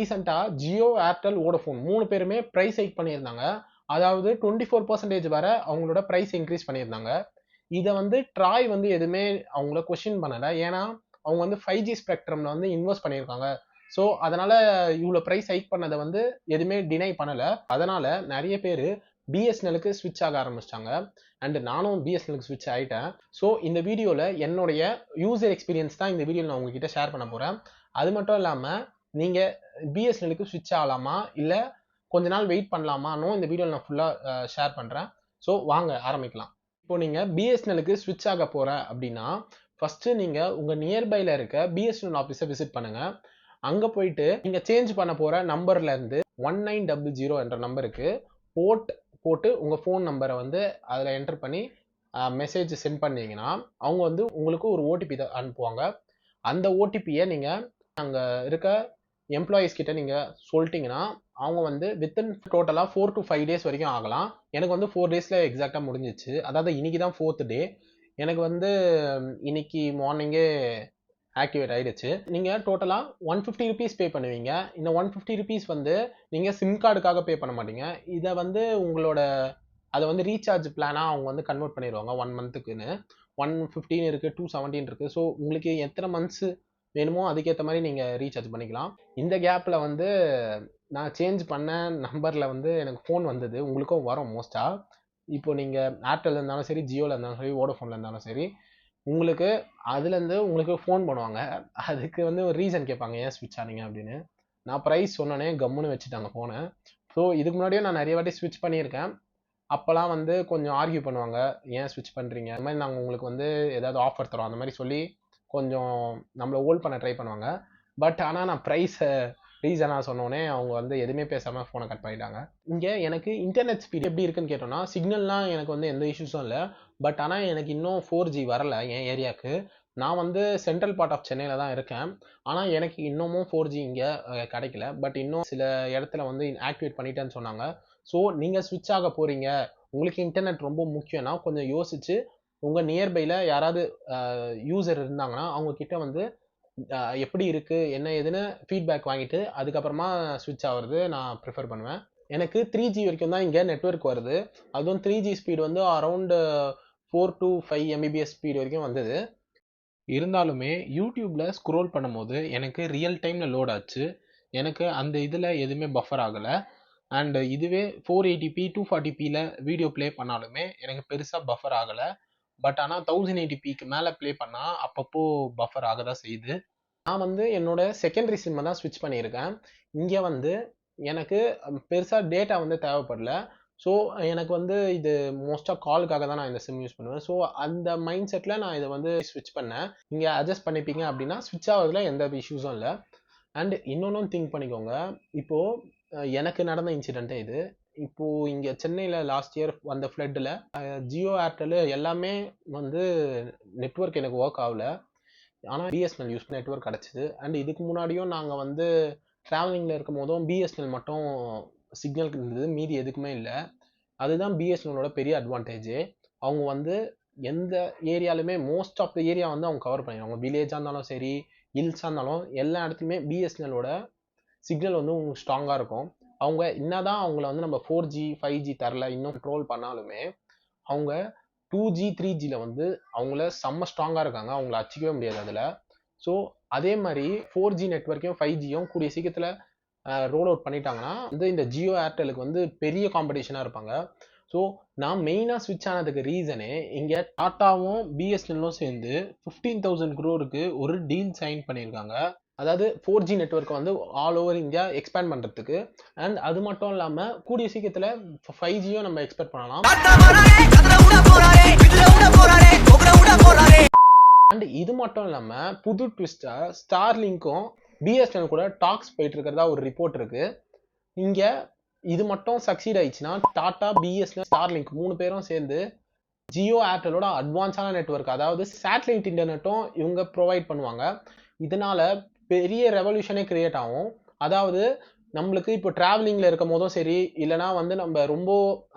ரீசெண்டாக Jio, Airtel, Vodafone 3 பேருமே price hike பண்ணியிருந்தாங்க. அதாவது 24% வரை அவங்களோட ப்ரைஸ் இன்க்ரீஸ் பண்ணியிருந்தாங்க. இதை வந்து ட்ராய் வந்து எதுவுமே அவங்கள கொஸ்டின் பண்ணலை. ஏன்னா அவங்க வந்து 5G ஸ்பெக்ட்ரம்ல வந்து இன்வெஸ்ட் பண்ணியிருக்காங்க. ஸோ அதனால இவ்வளோ ப்ரைஸ் ஹைக் பண்ணதை வந்து எதுவுமே டினை பண்ணலை. அதனால நிறைய பேர் பிஎஸ்என்எலுக்கு ஸ்விட்ச் ஆக ஆரம்பிச்சிட்டாங்க. அண்ட் நானும் பிஎஸ்என்எலுக்கு ஸ்விட்ச் ஆகிட்டேன். ஸோ இந்த வீடியோவில் என்னுடைய யூசர் எக்ஸ்பீரியன்ஸ் தான் இந்த வீடியோவில் நான் உங்ககிட்ட ஷேர் பண்ண போகிறேன். அது மட்டும் இல்லாமல் நீங்கள் பிஎஸ்என்எலுக்கு ஸ்விட்ச் ஆகலாமா இல்லை கொஞ்ச நாள் வெயிட் பண்ணலாமான்னு இந்த வீடியோவில் நான் ஃபுல்லாக ஷேர் பண்ணுறேன். ஸோ வாங்க ஆரம்பிக்கலாம். இப்போ நீங்கள் பிஎஸ்என்எலுக்கு ஸ்விட்ச் ஆக போகிற அப்படின்னா ஃபஸ்ட்டு நீங்கள் உங்கள் நியர்பையில் இருக்க பிஎஸ்என்எல் ஆஃபீஸை விசிட் பண்ணுங்கள். அங்கே போயிட்டு நீங்கள் சேஞ்ச் பண்ண போகிற நம்பர்லேருந்து 1900 என்ற நம்பருக்கு போட்டு உங்கள் ஃபோன் நம்பரை வந்து அதில் என்டர் பண்ணி மெசேஜ் சென்ட் பண்ணீங்கன்னா அவங்க வந்து உங்களுக்கு ஒரு ஓடிபி அனுப்புவாங்க. அந்த ஓடிபியை நீங்கள் அங்கே இருக்க எம்ப்ளாயீஸ் கிட்ட நீங்கள் சொல்லிட்டீங்கன்னா அவங்க வந்து வித்தின் டோட்டலாக 4 to 5 days வரைக்கும் ஆகலாம். எனக்கு வந்து 4 daysல எக்ஸாக்டாக முடிஞ்சிச்சு. அதாவது இன்னைக்கு தான் 4th day. எனக்கு வந்து இன்னைக்கு மார்னிங்கே ஆக்டிவேட் ஆயிடுச்சு. நீங்கள் டோட்டலாக 150 rupees பே பண்ணுவீங்க. இந்த 150 rupees வந்து நீங்கள் சிம் கார்டுக்காக பே பண்ண மாட்டீங்க. இதை வந்து உங்களோட அதை வந்து ரீசார்ஜ் பிளானாக அவங்க வந்து கன்வெர்ட் பண்ணிடுவாங்க 1 monthக்குன்னு. 115 இருக்குது, 217 இருக்குது. ஸோ உங்களுக்கு எத்தனை மந்த்ஸ் வேணுமோ அதுக்கேற்ற மாதிரி நீங்கள் ரீசார்ஜ் பண்ணிக்கலாம். இந்த கேப்பில் வந்து நான் சேஞ்ச் பண்ண நம்பரில் வந்து எனக்கு ஃபோன் வந்தது. உங்களுக்கும் வரும் மோஸ்ட்டாக. இப்போ நீங்கள் ஏர்டெல் இருந்தாலும் சரி, ஜியோவில் இருந்தாலும் சரி, வோடஃபோனில் இருந்தாலும் சரி, உங்களுக்கு அதுலேருந்து உங்களுக்கு ஃபோன் பண்ணுவாங்க. அதுக்கு வந்து ஒரு ரீசன் கேட்பாங்க, ஏன் ஸ்விட்ச் ஆனீங்க அப்படின்னு. நான் ப்ரைஸ் சொன்னோன்னே கம்முன்னு வச்சுட்டாங்க ஃபோனை. ஸோ இதுக்கு முன்னாடியும் நான் நிறைய வாட்டி ஸ்விட்ச் பண்ணியிருக்கேன். அப்போல்லாம் வந்து கொஞ்சம் ஆர்கியூ பண்ணுவாங்க, ஏன் ஸ்விட்ச் பண்ணுறீங்க, அந்த மாதிரி நாங்கள் உங்களுக்கு வந்து ஏதாவது ஆஃபர் தரோம் அந்த மாதிரி சொல்லி கொஞ்சம் நம்மளை ஹோல்ட் பண்ண ட்ரை பண்ணுவாங்க. பட் ஆனால் நான் ப்ரைஸை ரீசனாக சொன்னோன்னே அவங்க வந்து எதுவுமே பேசாமல் ஃபோனை கட் பண்ணிட்டாங்க. இங்கே எனக்கு இன்டர்நெட் ஸ்பீட் எப்படி இருக்குன்னு கேட்டோன்னா சிக்னல்லாம் எனக்கு வந்து எந்த இஷ்யூஸும் இல்லை. பட் ஆனால் எனக்கு இன்னும் 4G வரலை என் ஏரியாவுக்கு. நான் வந்து சென்ட்ரல் பார்ட் ஆஃப் சென்னையில் தான் இருக்கேன். ஆனால் எனக்கு இன்னமும் 4G இங்கே கிடைக்கல. பட் இன்னும் சில இடத்துல வந்து ஆக்டிவேட் பண்ணிட்டேன்னு சொன்னாங்க. ஸோ நீங்கள் ஸ்விட்ச் ஆக போகிறீங்க, உங்களுக்கு இன்டர்நெட் ரொம்ப முக்கியம்னா கொஞ்சம் யோசிச்சு உங்கள் நியர்பையில் யாராவது யூசர் இருந்தாங்கன்னா அவங்கக்கிட்ட வந்து எப்படி இருக்குது என்ன ஏதுன்னு ஃபீட்பேக் வாங்கிட்டு அதுக்கப்புறமா ஸ்விட்ச் ஆகிறது நான் ப்ரிஃபர் பண்ணுவேன். எனக்கு 3G வரைக்கும் தான் இங்கே நெட்ஒர்க் வருது. அதுவும் 3G ஸ்பீடு வந்து அரௌண்டு 4 to 5 Mbps ஸ்பீடு வரைக்கும் வந்தது. இருந்தாலுமே யூடியூப்பில் ஸ்க்ரோல் பண்ணும்போது எனக்கு ரியல் டைமில் லோட் ஆச்சு. எனக்கு அந்த இதில் எதுவுமே பஃபர் ஆகலை. அண்ட் இதுவே 480p 240pல வீடியோ ப்ளே பண்ணாலுமே எனக்கு பெருசாக பஃபர் ஆகலை. பட் ஆனால் 1080pக்கு மேலே ப்ளே பண்ணால் அப்பப்போ பஃபர் ஆக தான் செய்யுது. நான் வந்து என்னோட செகண்டரி சிம்மை தான் ஸ்விட்ச் பண்ணியிருக்கேன். இங்கே வந்து எனக்கு பெருசாக டேட்டா வந்து தேவைப்படல. ஸோ எனக்கு வந்து இது மோஸ்ட்டாக காலுக்காக தான் நான் இந்த சிம் யூஸ் பண்ணுவேன். ஸோ அந்த மைண்ட் செட்டில் நான் இதை வந்து ஸ்விட்ச் பண்ணேன். இங்கே அட்ஜஸ்ட் பண்ணிப்பீங்க அப்படின்னா ஸ்விட்ச் ஆகிறதுல எந்த இஷ்யூஸும் இல்லை. அண்ட் இன்னொன்றும் திங்க் பண்ணிக்கோங்க, இப்போது எனக்கு நடந்த இன்சிடெண்ட்டே இது. இப்போது இங்கே சென்னையில் லாஸ்ட் இயர் வந்த ஃப்ளட்டில் ஜியோ, ஏர்டெல் எல்லாமே வந்து நெட்ஒர்க் எனக்கு ஒர்க் ஆகலை. ஆனால் பிஎஸ்என்எல் யூஸ் நெட்ஒர்க் கிடச்சிது. அண்ட் இதுக்கு முன்னாடியும் நாங்கள் வந்து ட்ராவலிங்கில் இருக்கும் போதும் பிஎஸ்என்எல் மட்டும் சிக்னல் இருந்தது, மீதி எதுக்குமே இல்லை. அதுதான் பிஎஸ்என்எலோட பெரிய அட்வான்டேஜே. அவங்க வந்து எந்த ஏரியாலுமே மோஸ்ட் ஆஃப் த ஏரியா வந்து அவங்க கவர் பண்ணிடுவாங்க. வில்லேஜாக இருந்தாலும் சரி, ஹில்ஸாக இருந்தாலும் எல்லா இடத்துலையுமே பிஎஸ்என்எலோட சிக்னல் வந்து உங்களுக்கு ஸ்ட்ராங்காக இருக்கும். அவங்க என்னதான் அவங்கள வந்து நம்ம 4G 5G தரல இன்னும் ட்ரோல் பண்ணாலுமே அவங்க 2G 3Gல வந்து அவங்கள செம்ம ஸ்ட்ராங்காக இருக்காங்க. அவங்கள அச்சிக்கவே முடியாது அதில். ஸோ அதே மாதிரி 4G நெட்ஒர்க்கையும் 5Gயும் கூடிய சீக்கிரத்தில் ரோல் அவுட் பண்ணிட்டாங்கன்னா வந்து இந்த ஜியோ, ஏர்டெலுக்கு வந்து பெரிய காம்படிஷனாக இருப்பாங்க. ஸோ நான் மெயினாக ஸ்விட்ச் ஆனதுக்கு ரீசனே இங்கே டாட்டாவும் பிஎஸ்என்எல்லும் சேர்ந்து 15,000 crore ஒரு டீல் சைன் பண்ணியிருக்காங்க. அதாவது 4G நெட்ஒர்க்கை வந்து ஆல் ஓவர் இந்தியா எக்ஸ்பேண்ட் பண்ணுறதுக்கு. அண்ட் அது மட்டும் இல்லாமல் கூடிய சீக்கிரத்தில் 5Gயும் நம்ம எக்ஸ்பெக்ட் பண்ணலாம். அண்ட் இது மட்டும் இல்லாமல் புது ட்விஸ்டாக ஸ்டார்லிங்க்கும் பிஎஸ்என்எல் கூட டாக்ஸ் போயிட்டு இருக்கிறதா ஒரு ரிப்போர்ட் இருக்குது. இங்கே இது மட்டும் சக்சீட் ஆயிடுச்சுன்னா டாட்டா, பிஎஸ்என்எல், ஸ்டார்லிங்க் 3 பேரும் சேர்ந்து ஜியோ, ஏர்டெலோட அட்வான்ஸான நெட்ஒர்க், அதாவது சேட்டலைட் இன்டர்நெட்டும் இவங்க ப்ரொவைட் பண்ணுவாங்க. இதனால பெரிய ரெவல்யூஷனே கிரியேட் ஆகும். அதாவது நம்மளுக்கு இப்போ டிராவலிங்ல இருக்கும் போதும் சரி, இல்லனா வந்து நம்ம ரொம்ப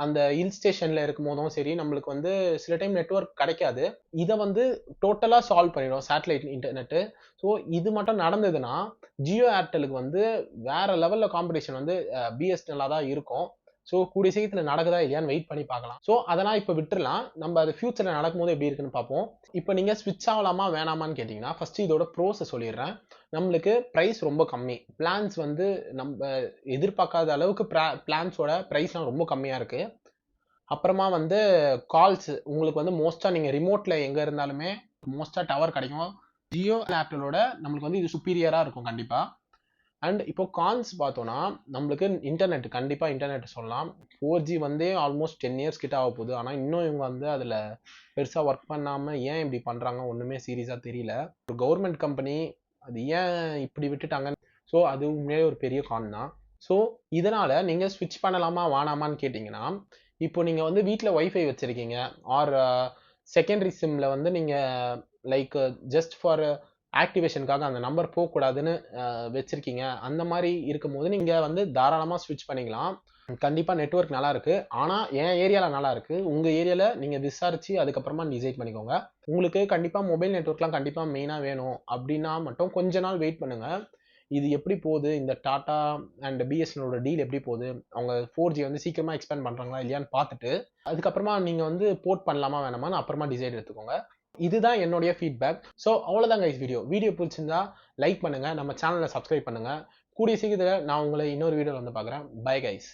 அந்த ஹில் ஸ்டேஷன்ல இருக்கும் போதும் சரி, நம்மளுக்கு வந்து சில டைம் நெட்வொர்க் கிடைக்காது. இத வந்து டோட்டலா சால்வ் பண்ணிடும் சேட்டலைட் இன்டர்நெட். ஸோ இது மட்டும் நடந்ததுன்னா, ஜியோ ஏர்டெலுக்கு வந்து வேற லெவல்ல காம்படிஷன் வந்து பிஎஸ்என்எல்லா தான் இருக்கும். ஸோ கூடிய சீக்கிரத்துல நடக்குதா இல்லையான்னு வெயிட் பண்ணி பார்க்கலாம். ஸோ அதெல்லாம் இப்ப விட்டுறலாம். நம்ம அது ஃபியூச்சர்ல நடக்கும்போது எப்படி இருக்குன்னு பார்ப்போம். இப்ப நீங்க ஸ்விட்ச் ஆகலாமா வேணாமான்னு கேட்டீங்கன்னா, ஃபர்ஸ்ட் இதோட ப்ரோஸ சொல்லிடுறேன். நம்மளுக்கு பிரைஸ் ரொம்ப கம்மி. பிளான்ஸ் வந்து நம்ம எதிர்பார்க்காத அளவுக்கு பிளான்ஸோட பிரைஸ்லாம் ரொம்ப கம்மியா இருக்கு. அப்புறமா வந்து கால்ஸ் உங்களுக்கு வந்து மோஸ்டா நீங்க ரிமோட்ல எங்க இருந்தாலுமே மோஸ்டா டவர் கிடைக்கும். ஜியோ ஏர்டெலோட நம்மளுக்கு வந்து இது சுப்பீரியரா இருக்கும் கண்டிப்பா. அண்ட் இப்போ கான்ஸ் பார்த்தோம்னா நம்மளுக்கு இன்டர்நெட் கண்டிப்பா இன்டர்நெட் சொல்லலாம். 4G வந்து ஆல்மோஸ்ட் 10 இயர்ஸ் கிட்ட ஆக போகுது. ஆனா இன்னும் இவங்க வந்து அதுல பெருசா ஒர்க் பண்ணாம ஏன் இப்படி பண்றாங்க ஒண்ணுமே சீரியஸா தெரியல. ஒரு கவர்மெண்ட் கம்பெனி அது ஏன் இப்படி விட்டுட்டாங்க. ஸோ அது உண்மையிலே ஒரு பெரிய கான் தான். ஸோ இதனால நீங்க ஸ்விட்ச் பண்ணலாமா வேணாமான்னு கேட்டீங்கன்னா, இப்போ நீங்க வந்து வீட்ல வைஃபை வச்சிருக்கீங்க ஆர் செகண்டரி சிம்ல வந்து நீங்க லைக் ஜஸ்ட் ஃபார் ஆக்டிவேஷனுக்காக அந்த நம்பர் போகக்கூடாதுன்னு வச்சிருக்கீங்க. அந்த மாதிரி இருக்கும்போது நீங்க வந்து தாராளமா ஸ்விட்ச் பண்ணிக்கலாம். கண்டிப்பா நெட்வொர்க் நல்லா இருக்கு. ஆனா என் ஏரியால நல்லா இருக்கு. உங்க ஏரியால நீங்க விசாரிச்சு அதுக்கப்புறமா டிசைட் பண்ணிக்கோங்க. உங்களுக்கு கண்டிப்பா மொபைல் நெட்வொர்க்லாம் கண்டிப்பா மெயினா வேணும் அப்படின்னா மட்டும் கொஞ்ச நாள் வெயிட் பண்ணுங்க. இது எப்படி போகுது, இந்த டாடா அண்ட் பிஎஸ்என்எலோட டீல் எப்படி போகுது, அவங்க 4G வந்து சீக்கிரமா எக்ஸ்பேண்ட் பண்றாங்களா இல்லையான்னு பார்த்துட்டு அதுக்கப்புறமா நீங்க வந்து போர்ட் பண்ணலாமா வேணாமான்னு அப்புறமா டிசைட் எடுத்துக்கோங்க. இதுதான் என்னுடைய ஃபீட்பேக். ஸோ அவ்வளோதான் கைஸ் வீடியோ. வீடியோ பிடிச்சிருந்தா லைக் பண்ணுங்க, நம்ம சேனலை சப்ஸ்கிரைப் பண்ணுங்க. கூடிய சீக்கிரத்தில் நான் உங்களை இன்னொரு வீடியோவில் வந்து பார்க்குறேன். Bye guys.